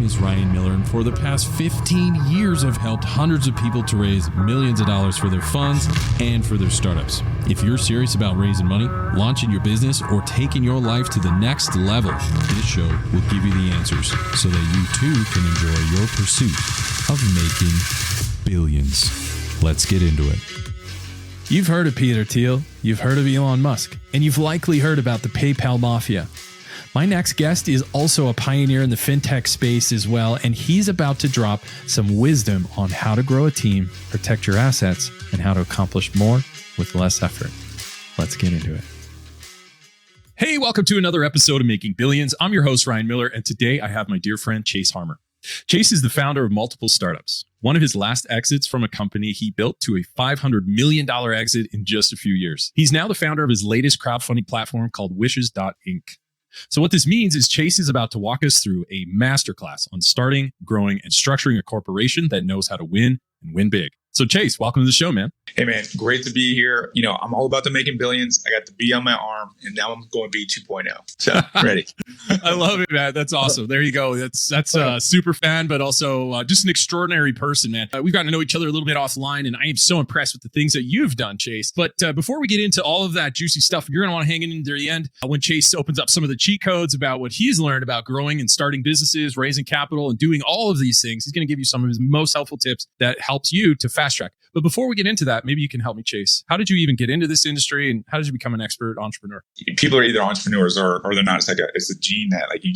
is Ryan Miller, and for the past 15 years, I've helped hundreds of people to raise millions of dollars for their funds and for their startups. If you're serious about raising money, launching your business, or taking your life to the next level, this show will give you the answers so that you too can enjoy your pursuit of making billions. Let's get into it. You've heard of Peter Thiel, you've heard of Elon Musk, and you've likely heard about the PayPal mafia. My next guest is also a pioneer in the FinTech space as well, and he's about to drop some wisdom on how to grow a team, protect your assets, and how to accomplish more with less effort. Let's get into it. Hey, welcome to another episode of Making Billions. I'm your host, Ryan Miller, and today I have my dear friend, Chase Harmer. Chase is the founder of multiple startups. One of his last exits from a company he built to a $500 million exit in just a few years. He's now the founder of his latest crowdfunding platform called Wishes.inc. So what this means is Chase is about to walk us through a masterclass on starting, growing, and structuring a corporation that knows how to win and win big. So Chase, welcome to the show, man. Hey, man, great to be here. You know, I'm all about the making billions. I got the B on my arm, and now I'm going B 2.0. So ready. I love it, man. That's awesome. There you go. That's a super fan, but also just an extraordinary person, man. We've gotten to know each other a little bit offline, and I am so impressed with the things that you've done, Chase. But before we get into all of that juicy stuff, you're going to want to hang in near the end when Chase opens up some of the cheat codes about what he's learned about growing and starting businesses, raising capital, and doing all of these things. He's going to give you some of his most helpful tips that helps you to fast track. But before we get into that, maybe you can help me, Chase. How did you even get into this industry, and how did you become an expert entrepreneur? People are either entrepreneurs or they're not. It's a gene that like you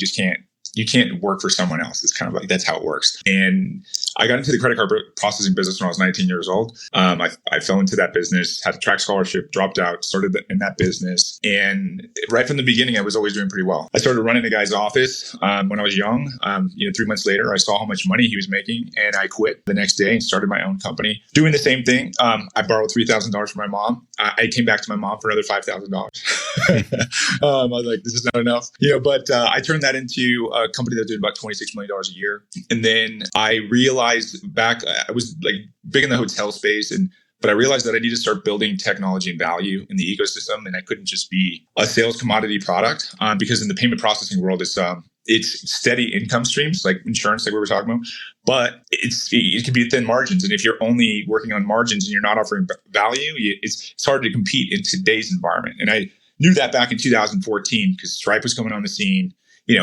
can't work for someone else. It's kind of like, that's how it works. And I got into the credit card processing business when I was 19 years old. I fell into that business, had a track scholarship, dropped out, started in that business. And right from the beginning, I was always doing pretty well. I started running a guy's office when I was young. 3 months later, I saw how much money he was making, and I quit the next day and started my own company, doing the same thing. I borrowed $3,000 from my mom. I came back to my mom for another $5,000. I was like, this is not enough, but I turned that into a company that did about $26 million a year. And then I realized I was like big in the hotel space, but I realized that I needed to start building technology and value in the ecosystem. And I couldn't just be a sales commodity product because in the payment processing world, it's steady income streams like insurance, like we were talking about, but it can be thin margins. And if you're only working on margins and you're not offering value, it's hard to compete in today's environment. And I knew that back in 2014 because Stripe was coming on the scene.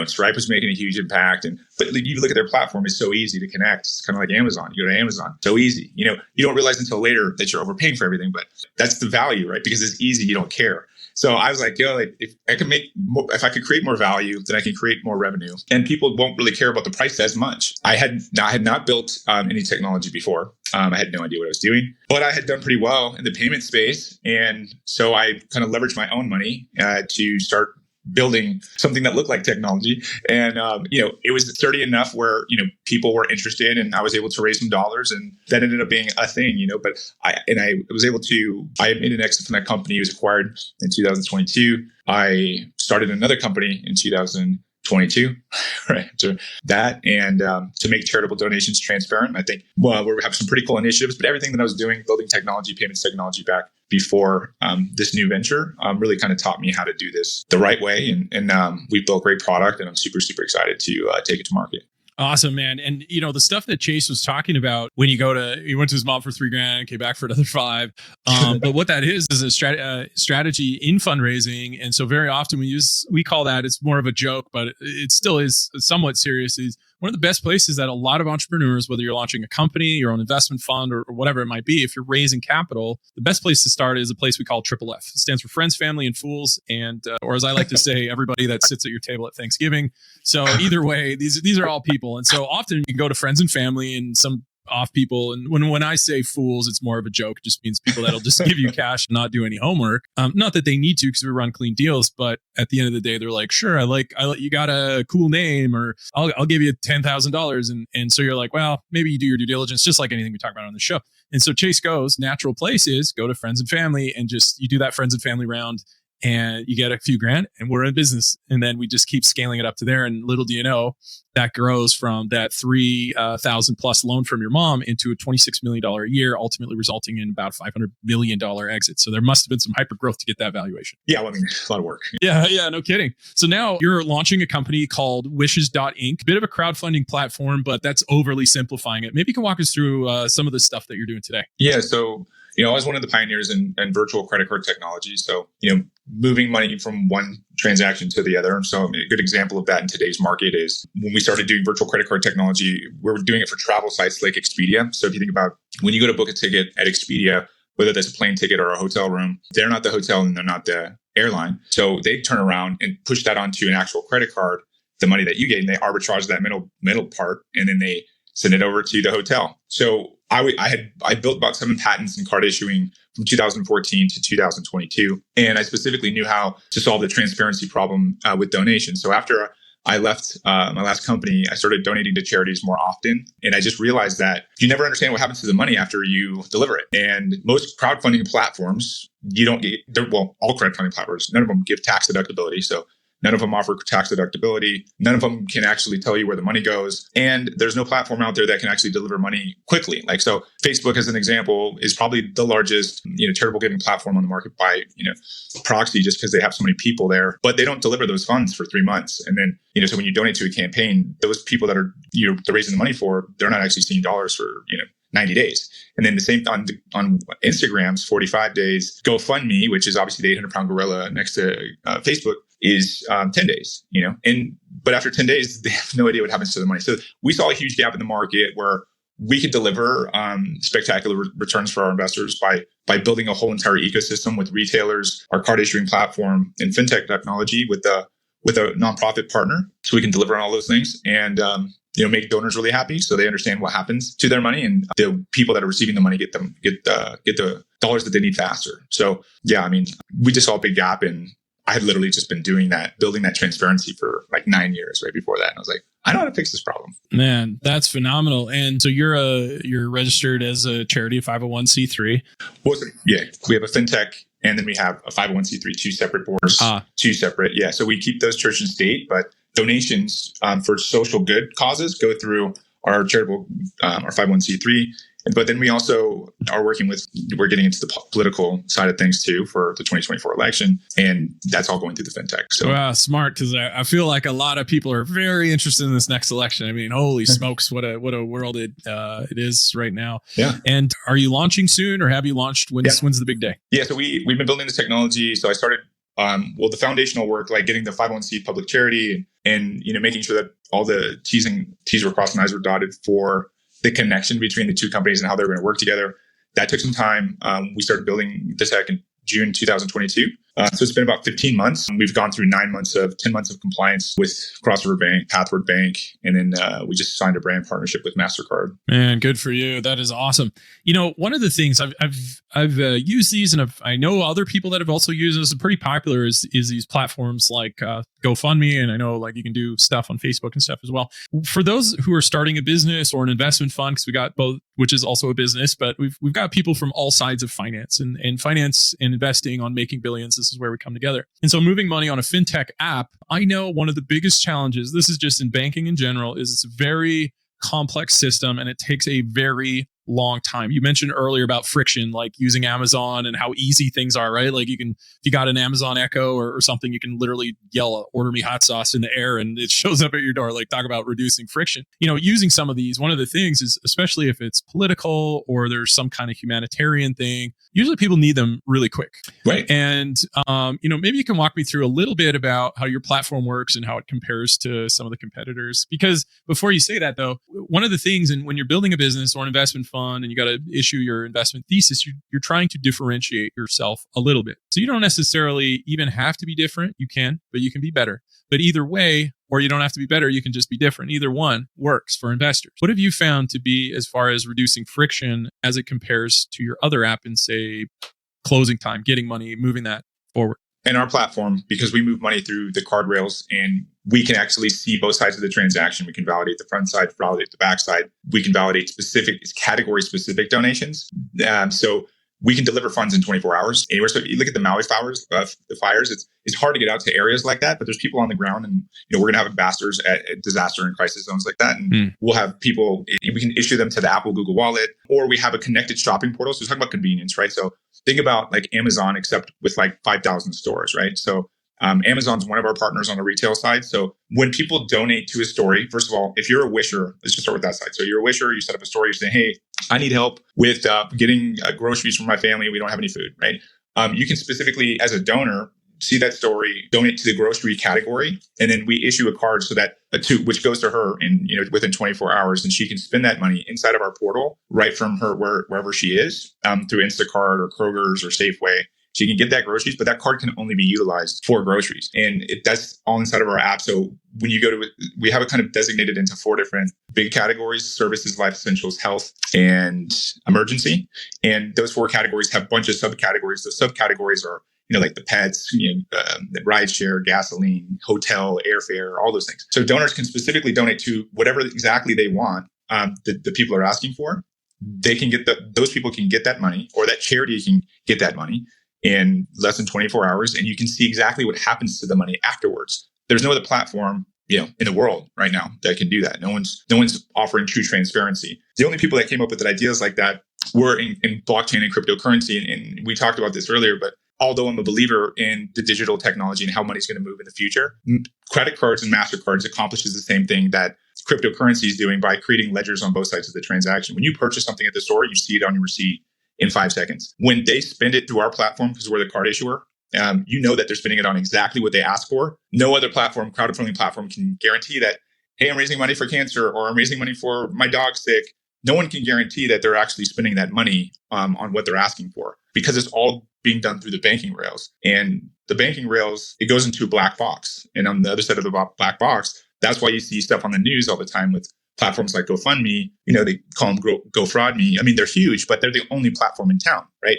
Stripe was making a huge impact. But you look at their platform, it's so easy to connect. It's kind of like Amazon. You go to Amazon, so easy. You don't realize until later that you're overpaying for everything, but that's the value, right? Because it's easy, you don't care. So I was like, if I could create more value, then I can create more revenue, and people won't really care about the price as much. I had not built any technology before. I had no idea what I was doing, but I had done pretty well in the payment space, and so I kind of leveraged my own money to start building something that looked like technology. And, it was sturdy enough where, people were interested, and I was able to raise some dollars, and that ended up being a thing, but I made an exit from that company. It was acquired in 2022. I started another company in 2022, right? So that, and to make charitable donations transparent. I think, we have some pretty cool initiatives, but everything that I was doing, building technology, payments technology back before this new venture really kind of taught me how to do this the right way. And we've built great product, and I'm super, super excited to take it to market. Awesome, man. And the stuff that Chase was talking about when he went to his mom for $3,000, came back for another $5,000. But what that is a strategy in fundraising. And so very often we call that, it's more of a joke, but it still is somewhat serious. Is one of the best places that a lot of entrepreneurs, whether you're launching a company, your own investment fund, or whatever it might be, if you're raising capital, the best place to start is a place we call Triple F. It stands for Friends, Family, and Fools. And, or as I like to say, everybody that sits at your table at Thanksgiving. So either way, these are all people. And so often you can go to friends and family and some off people. And when I say fools, it's more of a joke. It just means people that'll just give you cash and not do any homework. Not that they need to, because we run clean deals, but at the end of the day, they're like, sure, you got a cool name, or I'll give you $10,000. And so you're like, well, maybe you do your due diligence, just like anything we talk about on the show. And so Chase goes, natural place is go to friends and family, and just, you do that friends and family round. and you get a few grand and we're in business. And then we just keep scaling it up to there. And little do you know, that grows from that 3,000 plus loan from your mom into a $26 million a year, ultimately resulting in about $500 million exit. So there must have been some hyper growth to get that valuation. Yeah, well, I mean, a lot of work. Yeah, no kidding. So now you're launching a company called Wishes.inc, bit of a crowdfunding platform, but that's overly simplifying it. Maybe you can walk us through some of the stuff that you're doing today. Yeah, so I was one of the pioneers in virtual credit card technology. So, moving money from one transaction to the other. And so a good example of that in today's market is when we started doing virtual credit card technology, we're doing it for travel sites like Expedia. So if you think about when you go to book a ticket at Expedia, whether that's a plane ticket or a hotel room, they're not the hotel and they're not the airline. So they turn around and push that onto an actual credit card, the money that you gave, and they arbitrage that middle part, and then they send it over to the hotel. So I built about 7 patents in card issuing from 2014 to 2022. And I specifically knew how to solve the transparency problem with donations. So after I left my last company, I started donating to charities more often. And I just realized that you never understand what happens to the money after you deliver it. And most crowdfunding platforms, you don't get, all crowdfunding platforms, none of them give tax deductibility. So none of them offer tax deductibility. None of them can actually tell you where the money goes. And there's no platform out there that can actually deliver money quickly. Like, so Facebook, as an example, is probably the largest, charitable giving platform on the market by, proxy, just because they have so many people there, but they don't deliver those funds for 3 months. And then, so when you donate to a campaign, those people that are, they're raising the money for, they're not actually seeing dollars for, 90 days. And then the same on Instagram's 45 days. GoFundMe, which is obviously the 800-pound gorilla next to Facebook, is 10 days, but after 10 days, they have no idea what happens to the money. So we saw a huge gap in the market where we could deliver spectacular returns for our investors by building a whole entire ecosystem with retailers, our card issuing platform, and FinTech technology with a nonprofit partner. So we can deliver on all those things and make donors really happy, so they understand what happens to their money, and the people that are receiving the money get the dollars that they need faster. So yeah, I mean, we just saw a big gap, and I had literally just been doing that, building that transparency for like 9 years right before that. And I was like, I know how to fix this problem. Man, that's phenomenal. And so you're registered as a charity, 501c3. Well, yeah, we have a FinTech, and then we have a 501c3, two separate boards, two separate. Yeah. So we keep those church and state, but donations for social good causes go through our charitable, our 501c3. But then we also are we're getting into the political side of things too for the 2024 election. And that's all going through the FinTech. So wow, smart. Because I feel like a lot of people are very interested in this next election. I mean, holy smokes, what a world it is right now. Yeah. And are you launching soon, or have you launched? When's the big day? Yeah. So we've been building the technology. So I started the foundational work, like getting the 501c public charity and making sure that all the T's were crossed and I's were dotted for the connection between the two companies and how they're going to work together. That took some time. We started building the tech in June 2022. So it's been about 15 months. We've gone through 10 months of compliance with Crossover Bank, Pathward Bank, and then we just signed a brand partnership with MasterCard. Man, good for you. That is awesome. One of the things I've used these, and I know other people that have also used this. Pretty popular is these platforms like GoFundMe, and I know like you can do stuff on Facebook and stuff as well. For those who are starting a business or an investment fund, because we got both, which is also a business, but we've got people from all sides of finance and finance and investing on making billions. This is where we come together. And so moving money on a FinTech app, I know one of the biggest challenges, this is just in banking in general, is it's a very complex system and it takes a very long time. You mentioned earlier about friction, like using Amazon and how easy things are, right? Like if you got an Amazon Echo or something, you can literally yell, order me hot sauce in the air and it shows up at your door. Like talk about reducing friction. Using some of these, one of the things is, especially if it's political or there's some kind of humanitarian thing, usually people need them really quick. Right. And, maybe you can walk me through a little bit about how your platform works and how it compares to some of the competitors. Because before you say that though, one of the things, and when you're building a business or an investment fund and you got to issue your investment thesis, you're trying to differentiate yourself a little bit. So you don't necessarily even have to be different. You can, but you can be better. But either way, or you don't have to be better, you can just be different. Either one works for investors. What have you found to be as far as reducing friction as it compares to your other app in, say, closing time, getting money, moving that forward? And our platform, because we move money through the card rails and we can actually see both sides of the transaction. We can validate the front side, validate the back side. We can validate category specific donations. So we can deliver funds in 24 hours anywhere. So you look at the Maui fires, it's hard to get out to areas like that, but there's people on the ground, and we're going to have ambassadors at disaster and crisis zones like that. And we'll have people, we can issue them to the Apple Google Wallet, or we have a connected shopping portal. So talk about convenience, right? So think about like Amazon, except with like 5,000 stores, right? So Amazon's one of our partners on the retail side. So when people donate to a story, first of all, if you're a wisher, let's just start with that side. So you're a wisher, you set up a story, you say, hey, I need help with getting groceries for my family. We don't have any food, right? You can specifically, as a donor, see that story, donate to the grocery category, and then we issue a card so that which goes to her in within 24 hours, and she can spend that money inside of our portal right from her wherever she is through Instacart or Kroger's or Safeway. She can get that groceries, but that card can only be utilized for groceries. And that's all inside of our app. So when you go to it, we have it kind of designated into 4 different big categories: services, life essentials, health, and emergency. And those 4 categories have a bunch of subcategories. The subcategories are, like the pets, the ride share, gasoline, hotel, airfare, all those things. So donors can specifically donate to whatever exactly they want, the people are asking for. They can get those people can get that money, or that charity can get that money in less than 24 hours. And you can see exactly what happens to the money afterwards. There's no other platform, in the world right now that can do that. No one's offering true transparency. The only people that came up with ideas like that were in blockchain and cryptocurrency. And we talked about this earlier, but although I'm a believer in the digital technology and how money's going to move in the future, credit cards and MasterCards accomplishes the same thing that cryptocurrency is doing by creating ledgers on both sides of the transaction. When you purchase something at the store, you see it on your receipt in 5 seconds. When they spend it through our platform, because we're the card issuer, you know that they're spending it on exactly what they asked for. No other platform, crowdfunding platform, can guarantee that, hey, I'm raising money for cancer, or I'm raising money for my dog's sick. No one can guarantee that they're actually spending that money on what they're asking for, because it's all being done through the banking rails. And the banking rails, it goes into a black box. And on the other side of the black box, that's why you see stuff on the news all the time with platforms like GoFundMe. They call them Go Fraud Me. I mean, they're huge, but they're the only platform in town, right?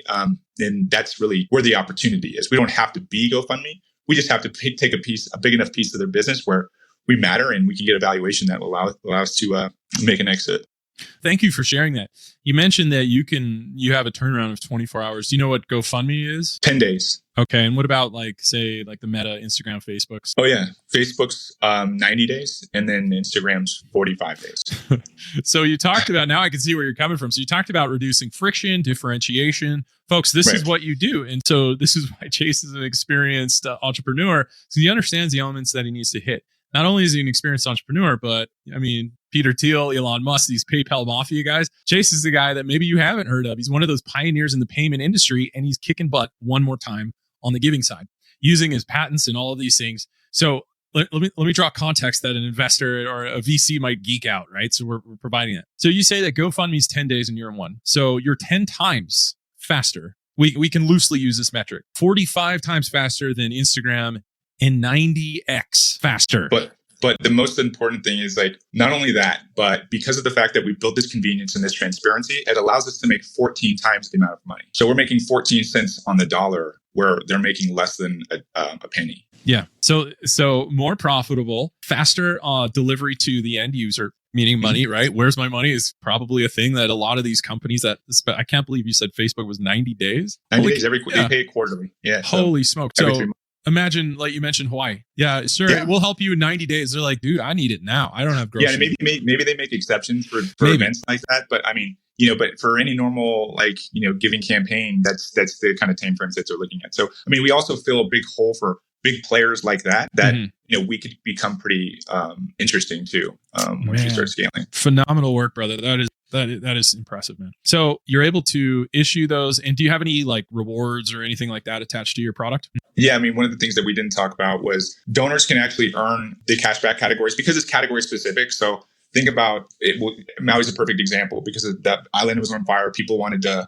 And that's really where the opportunity is. We don't have to be GoFundMe. We just have to take a big enough piece of their business where we matter, and we can get a valuation that will allow us to make an exit. Thank you for sharing that. You mentioned that you have a turnaround of 24 hours. Do you know what GoFundMe is? 10 days. Okay. And what about the Meta, Instagram, Facebook's? Oh yeah. Facebook's 90 days, and then Instagram's 45 days. So you talked about, now I can see where you're coming from. So you talked about reducing friction, differentiation. Folks, this is what you do. And so this is why Chase is an experienced entrepreneur. So he understands the elements that he needs to hit. Not only is he an experienced entrepreneur, but Peter Thiel, Elon Musk, these PayPal mafia guys. Chase is the guy that maybe you haven't heard of. He's one of those pioneers in the payment industry, and he's kicking butt one more time on the giving side, using his patents and all of these things. So let me draw context that an investor or a VC might geek out, right? So we're providing it. So you say that GoFundMe's 10 days and you're in 1. So you're 10 times faster. We can loosely use this metric. 45 times faster than Instagram, and 90x faster. But the most important thing is not only that, but because of the fact that we built this convenience and this transparency, it allows us to make 14 times the amount of money. So we're making 14 cents on the dollar, where they're making less than a penny. Yeah. So more profitable, faster delivery to the end user, meaning money, right? Where's my money is probably a thing that a lot of these companies I can't believe you said Facebook was 90 days. 90 days, they pay quarterly. Yeah. Holy smoke. So imagine, like you mentioned, Hawaii. Yeah, sir, we'll help you in 90 days. They're like, dude, I need it now. I don't have groceries. Yeah, maybe they make exceptions for events like that. But but for any normal, giving campaign, that's the kind of time frames that they're looking at. So, we also fill a big hole for big players like that, we could become pretty interesting too once we start scaling. Phenomenal work, brother. That is impressive, man. So you're able to issue those. And do you have any rewards or anything like that attached to your product? Yeah, one of the things that we didn't talk about was donors can actually earn the cashback categories because it's category specific. So think about it. Maui's a perfect example because that island was on fire. People wanted to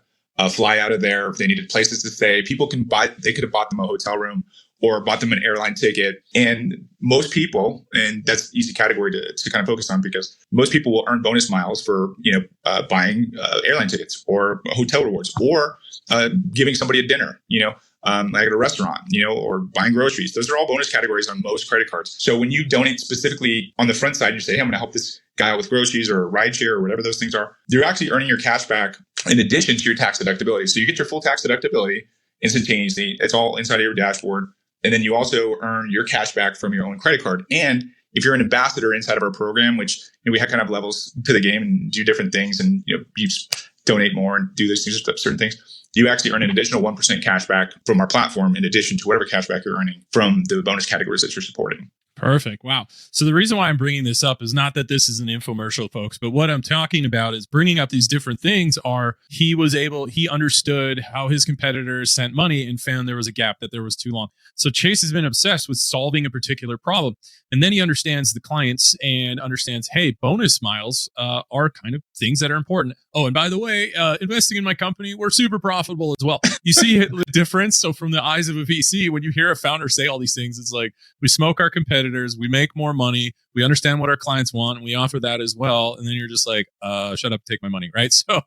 fly out of there. They needed places to stay. They could have bought them a hotel room or bought them an airline ticket. And most people, and that's an easy category to kind of focus on, because most people will earn bonus miles for, buying airline tickets or hotel rewards, or giving somebody a dinner, like at a restaurant, or buying groceries. Those are all bonus categories on most credit cards. So when you donate specifically on the front side, you say, hey, I'm going to help this guy out with groceries or a ride share or whatever those things are, you're actually earning your cash back in addition to your tax deductibility. So you get your full tax deductibility instantaneously. It's all inside of your dashboard. And then you also earn your cash back from your own credit card. And if you're an ambassador inside of our program, which we have kind of levels to the game and do different things, and you donate more and do these things, certain things, you actually earn an additional 1% cash back from our platform in addition to whatever cash back you're earning from the bonus categories that you're supporting. Perfect. Wow. So the reason why I'm bringing this up is not that this is an infomercial, folks, but what I'm talking about is bringing up these different things he understood how his competitors sent money and found there was a gap, that there was too long. So Chase has been obsessed with solving a particular problem. And then he understands the clients and understands, hey, bonus miles are kind of things that are important. Oh, and by the way, investing in my company, we're super profitable as well. You see the difference? So from the eyes of a VC, when you hear a founder say all these things, it's like, we smoke our competitors, we make more money, we understand what our clients want, and we offer that as well. And then you're just like, shut up, take my money, right? So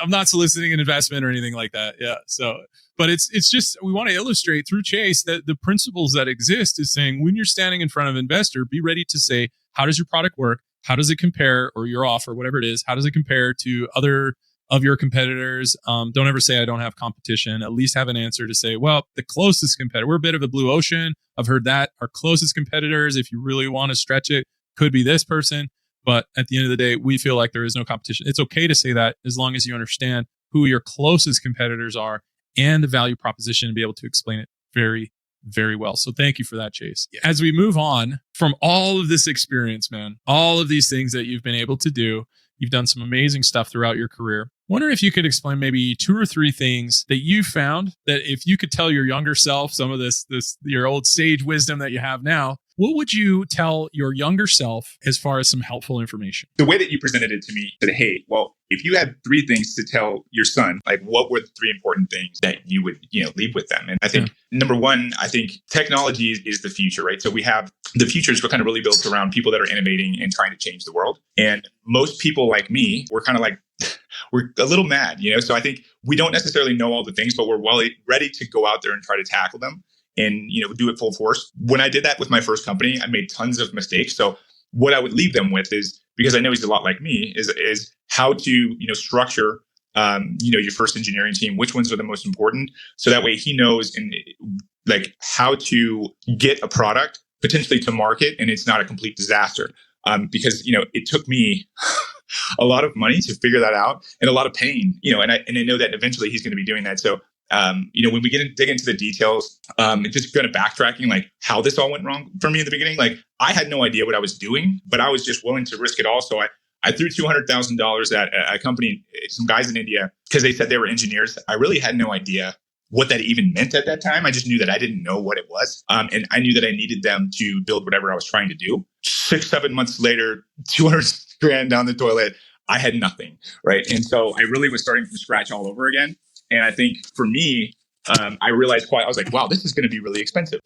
I'm not soliciting an investment or anything like that. Yeah. So, but it's just, we want to illustrate through Chase that the principles that exist is saying, when you're standing in front of an investor, be ready to say, how does your product work? How does it compare, or your offer, whatever it is, how does it compare to other of your competitors? Don't ever say I don't have competition. At least have an answer to say, well, the closest competitor, we're a bit of a blue ocean. I've heard that our closest competitors, if you really want to stretch it, could be this person. But at the end of the day, we feel like there is no competition. It's okay to say that as long as you understand who your closest competitors are and the value proposition, and be able to explain it very, very well. So thank you for that, Chase. As we move on from all of this experience, man, all of these things that you've been able to do, you've done some amazing stuff throughout your career. Wonder if you could explain maybe 2 or 3 things that you found that if you could tell your younger self some of this your old sage wisdom that you have now, what would you tell your younger self as far as some helpful information? The way that you presented it to me, said, hey, well, if you had 3 things to tell your son, like what were the 3 important things that you would, leave with them? And I think number one, I think technology is the future, right? So we have the future is kind of really built around people that are innovating and trying to change the world. And most people like me, we're kind of like, we're a little mad, So I think we don't necessarily know all the things, but we're ready to go out there and try to tackle them and, do it full force. When I did that with my first company, I made tons of mistakes. So what I would leave them with is, because I know he's a lot like me, is how to, structure, your first engineering team, which ones are the most important. So that way he knows how to get a product potentially to market and it's not a complete disaster. Because, it took me a lot of money to figure that out and a lot of pain, and I know that eventually he's going to be doing that. So, when we dig into the details, just kind of backtracking, like how this all went wrong for me in the beginning, like I had no idea what I was doing, but I was just willing to risk it all. So I threw $200,000 at a company, some guys in India, because they said they were engineers. I really had no idea what that even meant at that time. I just knew that I didn't know what it was. And I knew that I needed them to build whatever I was trying to do. 6-7 months later, 200 grand down the toilet, I had nothing, right? And so I really was starting from scratch all over again. And I think for me, I realized I was like, wow, this is going to be really expensive.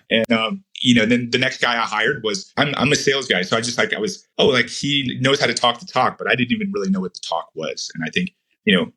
And, then the next guy I hired was, I'm a sales guy. So he knows how to talk the talk, but I didn't even really know what the talk was. And I think,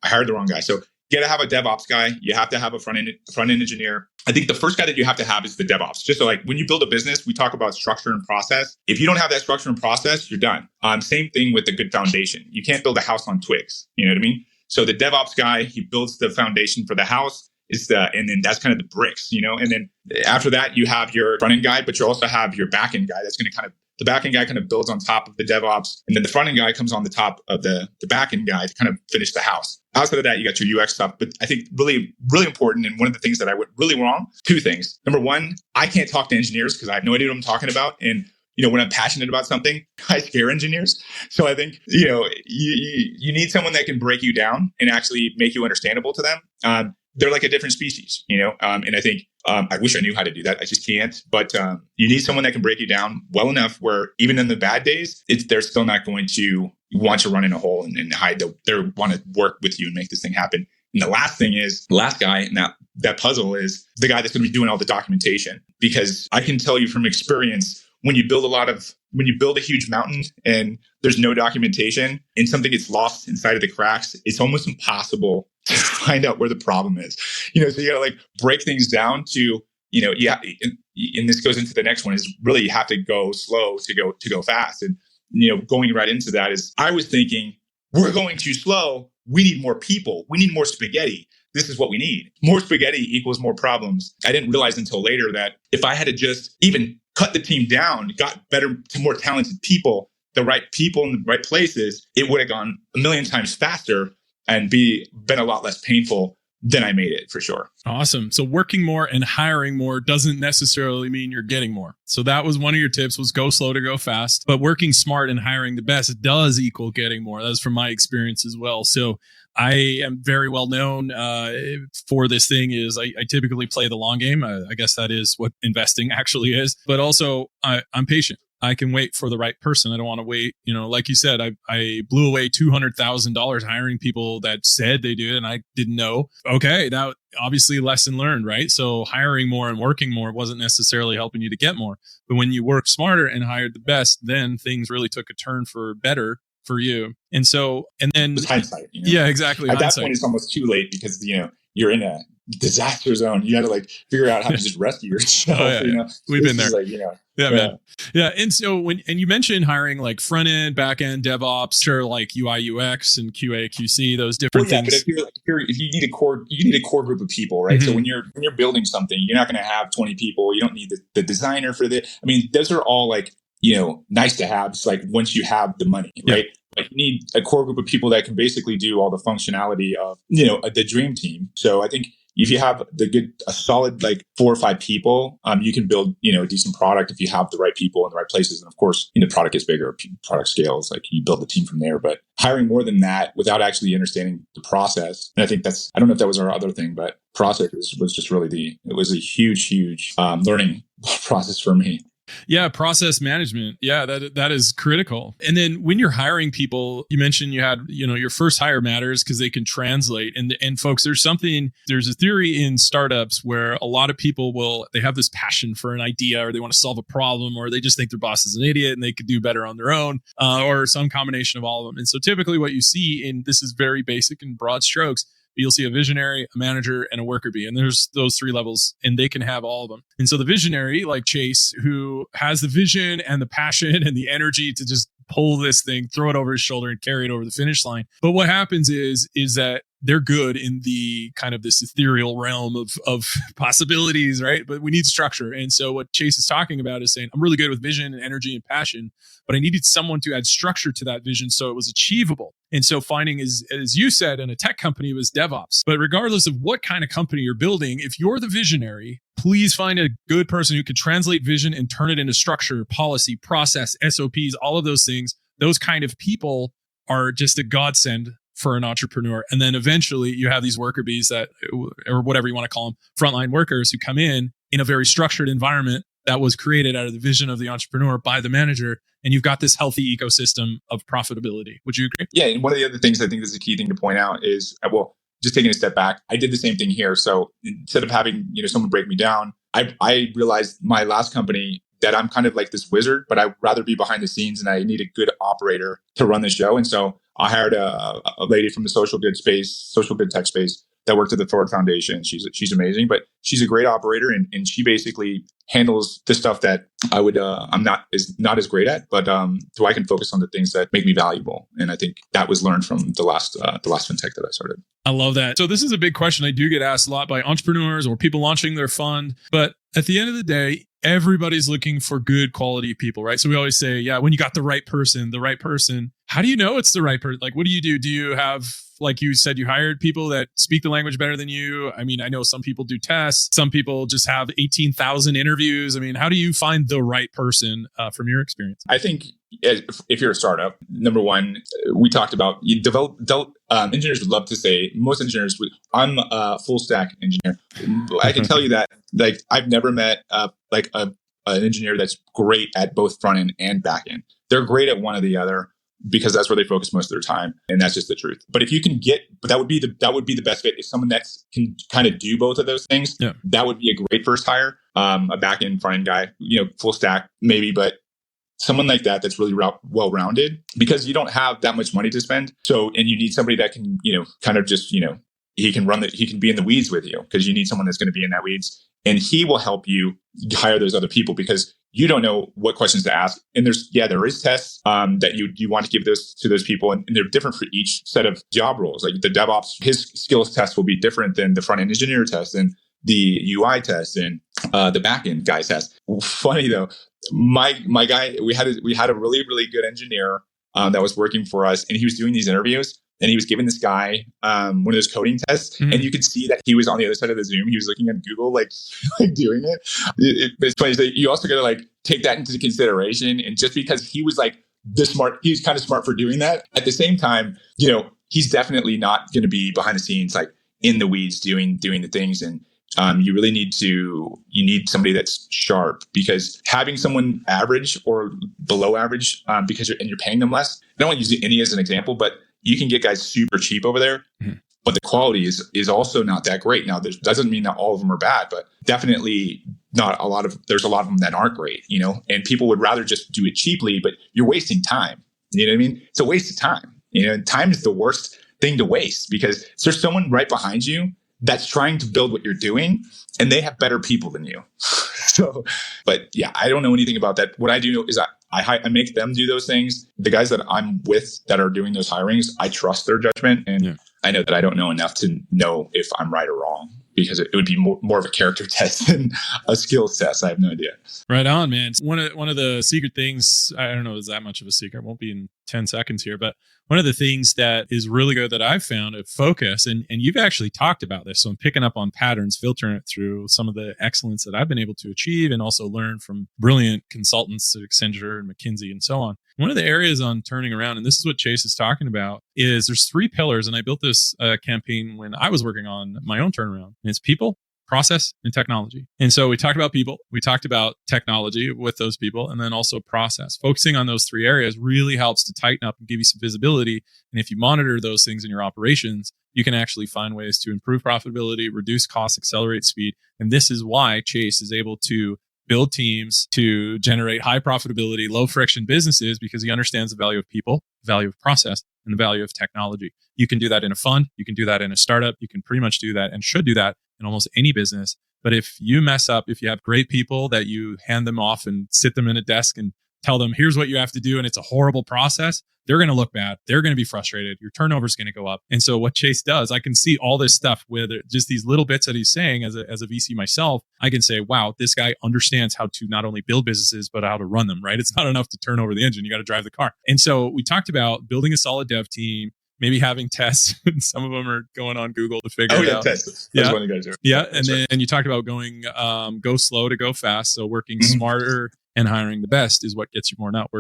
I hired the wrong guy. So you got to have a DevOps guy. You have to have a front end engineer. I think the first guy that you have to have is the DevOps. Just so like when you build a business, we talk about structure and process. If you don't have that structure and process, you're done. Same thing with a good foundation. You can't build a house on twigs. You know what I mean? So the DevOps guy, he builds the foundation for the house. And then that's kind of the bricks, And then after that, you have your front end guy, but you also have your back end guy. That's going to the back end guy kind of builds on top of the DevOps. And then the front end guy comes on the top of the back end guy to kind of finish the house. Outside of that, you got your UX stuff. But I think really, really important. And one of the things that I went really wrong, 2 things. Number one, I can't talk to engineers because I have no idea what I'm talking about. And when I'm passionate about something, I scare engineers. So I think, you need someone that can break you down and actually make you understandable to them. They're like a different species, and I think I wish I knew how to do that. I just can't. But you need someone that can break you down well enough where even in the bad days, they're still not going to want to run in a hole and hide. They want to work with you and make this thing happen. And the last thing is, the last guy in that puzzle is the guy that's going to be doing all the documentation. Because I can tell you from experience, when you build a huge mountain and there's no documentation and something gets lost inside of the cracks, it's almost impossible to find out where the problem is. So you got to break things down to, and this goes into the next one is really you have to go slow to go fast. And, going right into that is I was thinking we're going too slow. we need more people. We need more spaghetti. This is what we need. More spaghetti equals more problems. I didn't realize until later that if I had to just even cut the team down, got better to more talented people, the right people in the right places, it would have gone a million times faster and been a lot less painful than I made it, for sure. Awesome. So working more and hiring more doesn't necessarily mean you're getting more. So that was one of your tips, was go slow to go fast. But working smart and hiring the best does equal getting more. That's from my experience as well. So I am very well known for this thing is I typically play the long game. I guess that is what investing actually is. But also I'm patient. I can wait for the right person. I don't want to wait. You know, like you said, I blew away $200,000 hiring people that said they do it and I didn't know. Okay, that obviously lesson learned, right? So hiring more and working more wasn't necessarily helping you to get more. But when you work smarter and hired the best, then things really took a turn for better for you. And so, and then it's hindsight. You know? Yeah, exactly. At that point, it's almost too late because, you know, you're in a disaster zone. You got to like figure out how to just rescue yourself. Oh, yeah, you know, we've been there. Like, you know, yeah, man. Yeah. And so and you mentioned hiring like front end, back end, DevOps, or like UI, UX and QA, QC, those different things. But if you need a core group of people, right? Mm-hmm. So when you're building something, you're not going to have 20 people. You don't need the designer for the. I mean, those are all like, you know, nice to have. It's like once you have the money, right? Like you need a core group of people that can basically do all the functionality of, you know, the dream team. So I think if you have a solid like 4 or 5 people, you can build, you know, a decent product if you have the right people in the right places. And of course, you know, product gets bigger, product scales, like you build the team from there. But hiring more than that without actually understanding the process, and I think I don't know if that was our other thing, but process was just really it was a huge learning process for me. Yeah, process management. Yeah, that is critical. And then when you're hiring people, you mentioned you had, you know, your first hire matters because they can translate. And folks, there's a theory in startups where a lot of people they have this passion for an idea, or they want to solve a problem, or they just think their boss is an idiot and they could do better on their own, or some combination of all of them. And so typically what you see, and this is very basic and broad strokes, you'll see a visionary, a manager, and a worker bee. And there's those 3 levels, and they can have all of them. And so the visionary, like Chase, who has the vision and the passion and the energy to just pull this thing, throw it over his shoulder and carry it over the finish line. But what happens is that they're good in the kind of this ethereal realm of possibilities, right? But we need structure. And so what Chase is talking about is saying, I'm really good with vision and energy and passion, but I needed someone to add structure to that vision so it was achievable. And so finding, as you said, in a tech company, was DevOps. But regardless of what kind of company you're building, if you're the visionary, please find a good person who can translate vision and turn it into structure, policy, process, SOPs, all of those things. Those kind of people are just a godsend for an entrepreneur. And then eventually you have these worker bees or whatever you want to call them, frontline workers who come in a very structured environment that was created out of the vision of the entrepreneur by the manager. And you've got this healthy ecosystem of profitability. Would you agree? Yeah. And one of the other things I think is a key thing to point out is, just taking a step back, I did the same thing here. So instead of having, you know, someone break me down, I realized my last company that I'm kind of like this wizard, but I'd rather be behind the scenes and I need a good operator to run the show. And so I hired a lady from the social good tech space that worked at the Ford Foundation. She's amazing, but she's a great operator, and she basically handles the stuff that I'm not as great at, but so I can focus on the things that make me valuable. And I think that was learned from the last FinTech that I started. I love that. So this is a big question I do get asked a lot by entrepreneurs or people launching their fund. But at the end of the day, everybody's looking for good quality people, right? So we always say, yeah, when you got the right person, how do you know it's the right person? Like, what do you do? Do you have, like you said, you hired people that speak the language better than you? I mean, I know some people do tests. Some people just have 18,000 interviews. I mean, how do you find the right person from your experience? I think if you're a startup, number one, we talked about engineers would love to say, most engineers I'm a full stack engineer. I can tell you that, like, I've never met an engineer that's great at both front end and back end. They're great at one or the other, because that's where they focus most of their time. And that's just the truth. But if you can that would be the best fit. If someone that can kind of do both of those things, that would be a great first hire. A back end, front end guy, you know, full stack maybe, but someone like that's really well-rounded, because you don't have that much money to spend. So, and you need somebody that can, you know, kind of just, you know, he can be in the weeds with you, because you need someone that's going to be in that weeds, and he will help you hire those other people, because you don't know what questions to ask. And there is tests that you want to give those to those people. And they're different for each set of job roles. Like the DevOps, his skills test will be different than the front end engineer test and the UI test and the back end guy test. Funny though, my guy, we had a really, really good engineer that was working for us, and he was doing these interviews. And he was giving this guy one of those coding tests, and you could see that he was on the other side of the Zoom. He was looking at Google, like doing it. It's funny. So you also got to like take that into consideration. And just because he was like this smart, he was kind of smart for doing that. At the same time, he's definitely not going to be behind the scenes, like in the weeds, doing the things. And you really need somebody that's sharp, because having someone average or below average, because you're paying them less. I don't want to use India as an example, but you can get guys super cheap over there, but the quality is also not that great. Now, that doesn't mean that all of them are bad, but definitely there's a lot of them that aren't great, and people would rather just do it cheaply, but you're wasting time. You know what I mean? It's a waste of time. Time is the worst thing to waste, because there's someone right behind you that's trying to build what you're doing, and they have better people than you. So, but yeah, I don't know anything about that. What I do know is I make them do those things. The guys that I'm with that are doing those hirings, I trust their judgment. And I know that I don't know enough to know if I'm right or wrong, because it would be more of a character test than a skills test. I have no idea. Right on, man. One of the secret things, I don't know if it's that much of a secret, it won't be in 10 seconds here, but one of the things that is really good that I've found at focus, and you've actually talked about this, so I'm picking up on patterns, filtering it through some of the excellence that I've been able to achieve, and also learn from brilliant consultants at Accenture and McKinsey and so on. One of the areas on turning around, and this is what Chase is talking about, is there's 3 pillars, and I built this campaign when I was working on my own turnaround, and it's people, process, and technology. And so we talked about people, we talked about technology with those people, and then also process. Focusing on those 3 areas really helps to tighten up and give you some visibility. And if you monitor those things in your operations, you can actually find ways to improve profitability, reduce costs, accelerate speed. And this is why Chase is able to build teams to generate high profitability, low friction businesses, because he understands the value of people, the value of process, and the value of technology. You can do that in a fund. You can do that in a startup. You can pretty much do that and should do that in almost any business. But if you mess up, if you have great people that you hand them off and sit them in a desk and tell them, here's what you have to do, and it's a horrible process, they're going to look bad. They're going to be frustrated. Your turnover is going to go up. And so what Chase does, I can see all this stuff with just these little bits that he's saying as a VC myself. I can say, wow, this guy understands how to not only build businesses, but how to run them, right? It's not enough to turn over the engine. You got to drive the car. And so we talked about building a solid dev team, maybe having tests. Some of them are going on Google to figure it out. Tests. Yeah. One you guys do. Yeah. And then you talked about going, go slow to go fast. So working smarter and hiring the best is what gets you more, not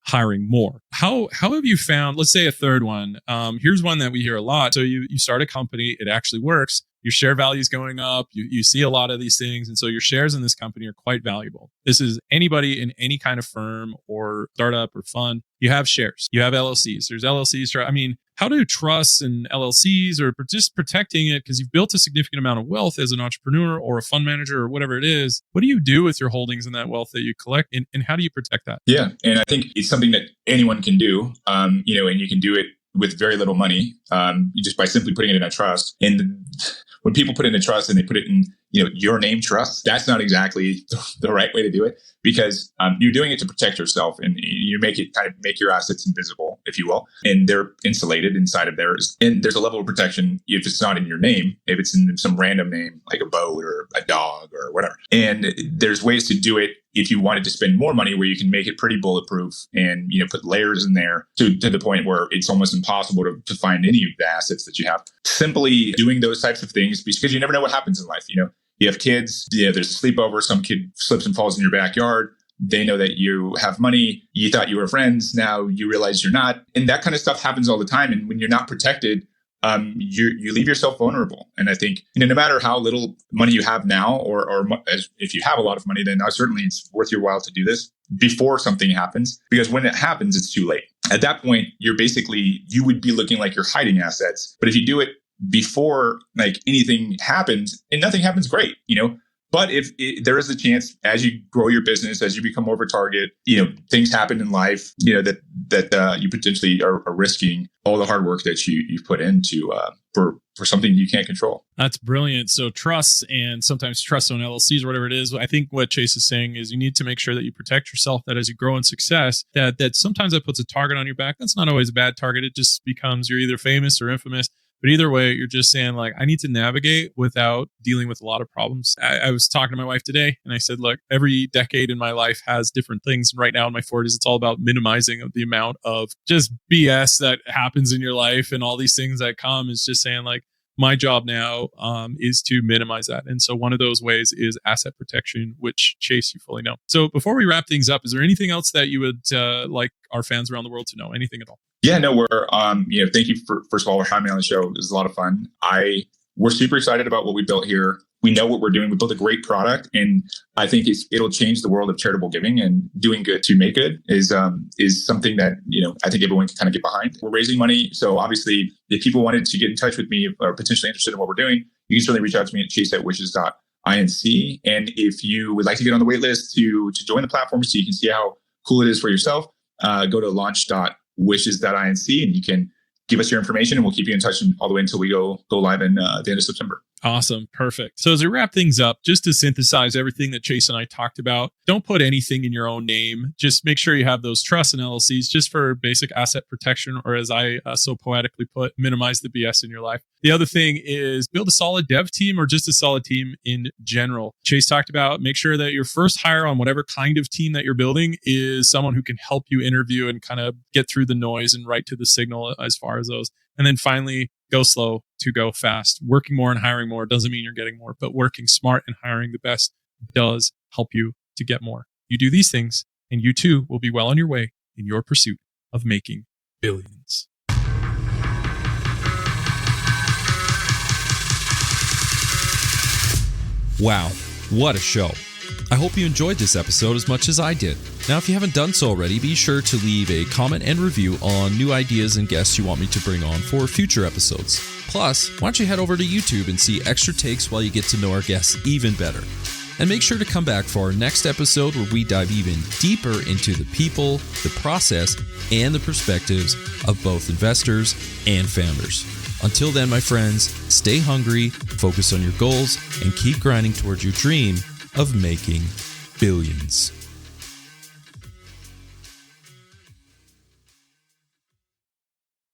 hiring more. How have you found, let's say a third one. Here's one that we hear a lot. So you start a company, it actually works. Your share value is going up. You see a lot of these things. And so your shares in this company are quite valuable. This is anybody in any kind of firm or startup or fund. You have shares. You have LLCs. There's LLCs. I mean, how do trusts and LLCs or just protecting it, because you've built a significant amount of wealth as an entrepreneur or a fund manager or whatever it is. What do you do with your holdings and that wealth that you collect? And how do you protect that? Yeah. And I think it's something that anyone can do, and you can do it with very little money, just by simply putting it in a trust. And when people put it in a trust and they put it in, your name trust, that's not exactly the right way to do it, because you're doing it to protect yourself, and you make your assets invisible, if you will, and they're insulated inside of theirs. And there's a level of protection if it's not in your name, if it's in some random name like a boat or a dog or whatever. And there's ways to do it if you wanted to spend more money, where you can make it pretty bulletproof and put layers in there to the point where it's almost impossible to find any of the assets that you have. Simply doing those types of things, because you never know what happens in life. You have kids, there's a sleepover, some kid slips and falls in your backyard. They know that you have money. You thought you were friends. Now you realize you're not. And that kind of stuff happens all the time. And when you're not protected, you leave yourself vulnerable. And I think, no matter how little money you have now, or if you have a lot of money, then certainly it's worth your while to do this before something happens, because when it happens, it's too late. At that point, you would be looking like you're hiding assets. But if you do it before anything happens, and nothing happens, great, But if there is a chance, as you grow your business, as you become more of a target, things happen in life, that you potentially are risking all the hard work that you've put into for something you can't control. That's brilliant. So trust, and sometimes trust on LLCs or whatever it is. I think what Chase is saying is you need to make sure that you protect yourself, that as you grow in success, that sometimes that puts a target on your back. That's not always a bad target. It just becomes you're either famous or infamous. But either way, you're just saying like, I need to navigate without dealing with a lot of problems. I was talking to my wife today and I said, look, every decade in my life has different things. And right now in my 40s, it's all about minimizing the amount of just BS that happens in your life and all these things that come. Is just saying like, my job now is to minimize that. And so one of those ways is asset protection, which Chase, you fully know. So before we wrap things up, is there anything else that you would like our fans around the world to know? Anything at all? Yeah, no, thank you for, first of all, for having me on the show. It was a lot of fun. We're super excited about what we built here. We know what we're doing. We built a great product, and I think it'll change the world of charitable giving, and doing good to make good is something that, I think everyone can kind of get behind. We're raising money. So obviously if people wanted to get in touch with me or potentially interested in what we're doing, you can certainly reach out to me at chase@wishes.inc. And if you would like to get on the wait list to join the platform so you can see how cool it is for yourself, go to launch.wishes.inc and you can give us your information, and we'll keep you in touch all the way until we go live at the end of September. Awesome. Perfect. So as we wrap things up, just to synthesize everything that Chase and I talked about, don't put anything in your own name. Just make sure you have those trusts and LLCs just for basic asset protection, or as I so poetically put, minimize the BS in your life. The other thing is build a solid dev team, or just a solid team in general. Chase talked about make sure that your first hire on whatever kind of team that you're building is someone who can help you interview and kind of get through the noise and right to the signal as far as those. And then finally, go slow to go fast. Working more and hiring more doesn't mean you're getting more, but working smart and hiring the best does help you to get more. You do these things, and you too will be well on your way in your pursuit of making billions. Wow, what a show. I hope you enjoyed this episode as much as I did. Now, if you haven't done so already, be sure to leave a comment and review on new ideas and guests you want me to bring on for future episodes. Plus, why don't you head over to YouTube and see extra takes while you get to know our guests even better. And make sure to come back for our next episode where we dive even deeper into the people, the process, and the perspectives of both investors and founders. Until then, my friends, stay hungry, focus on your goals, and keep grinding towards your dream of making billions.